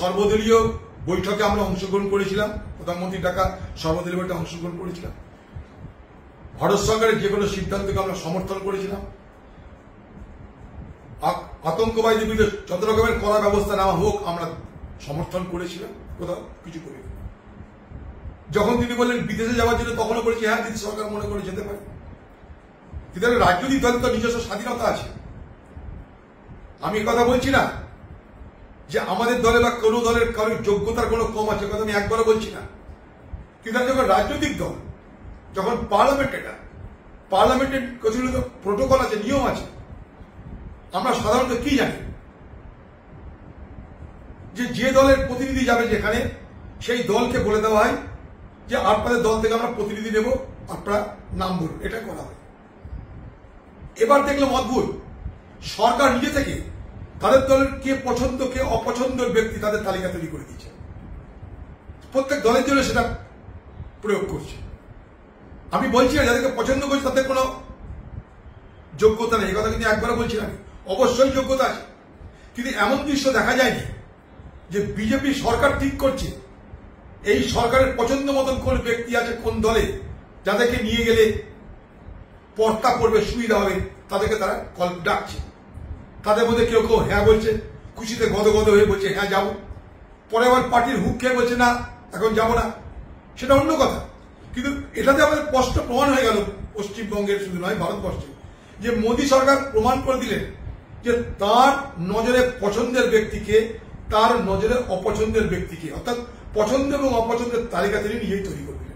সর্বদলীয় বৈঠকে আমরা অংশগ্রহণ করেছিলাম, প্রধানমন্ত্রীর ডাকা সর্বদলীয় বৈঠকে অংশগ্রহণ করেছিলাম। ভারত সরকারের যে কোনো সিদ্ধান্তকে আমরা সমর্থন করেছিলাম। আতঙ্কবাদীদের বিরুদ্ধে যত রকমের কড়া ব্যবস্থা নেওয়া হোক আমরা সমর্থন করেছিলাম, কোথাও কিছু করি। যখন তিনি বললেন বিদেশে যাওয়ার জন্য তখনও বলেছি হ্যাঁ যদি সরকার মনে করে যেতে পারে, কিন্তু রাজনৈতিক দলের তো নিজস্ব স্বাধীনতা আছে। আমি কথা বলছি না যে আমাদের দলে বা কোনো দলের কারোর যোগ্যতার কোনো কম আছে, কথা আমি একবারও বলছি না। কিন্তু যখন রাজনৈতিক দল, যখন পার্লামেন্টের কিছুগুলো প্রোটোকল আছে, নিয়ম আছে। আমরা সাধারণত কি জানি যে দলের প্রতিনিধি যাবে যেখানে, সেই দলকে বলে দেওয়া হয় যে আপনাদের দল থেকে আমরা প্রতিনিধি নেব, আপনারা নাম বলুন, এটা করা হয়। এবার দেখলাম অদ্ভুত, সরকার নিজে থেকে তাদের দলের কে পছন্দ কে অপছন্দের ব্যক্তি তাদের তালিকা তৈরি করে দিয়েছে, প্রত্যেক দলের জন্য সেটা প্রয়োগ করছে। আমি বলছি না যাদেরকে পছন্দ করছি তাদের কোনো যোগ্যতা নেই, এই কথা কিন্তু একবারও বলছি না। অবশ্যই যোগ্যতা আছে, কিন্তু এমন দৃশ্য দেখা যায়নি যে বিজেপি সরকার ঠিক করছে এই সরকারের পছন্দ মতন কোন ব্যক্তি আছে কোন দলে, যাদেরকে নিয়ে গেলে পর্তা পড়বে, সুবিধা হবে, তাদেরকে তারা কল ডাকছে। তাদের মধ্যে কেউ কেউ হ্যাঁ বলছে, খুশিতে গদগদ হয়ে বলছে হ্যাঁ যাবো, পরে আবার পার্টির হুক খেয়ে বলছে না এখন যাবো না, সেটা অন্য কথা। কিন্তু এটাতে আমাদের স্পষ্ট প্রমাণ হয়ে গেল, পশ্চিমবঙ্গের শুধু নয় ভারতবর্ষে, যে মোদী সরকার প্রমাণ করে দিলেন যে তার নজরে পছন্দের ব্যক্তিকে, তার নজরে অপছন্দের ব্যক্তিকে, অর্থাৎ পছন্দ এবং অপছন্দের তালিকা তিনি নিজেই তৈরি করবেন।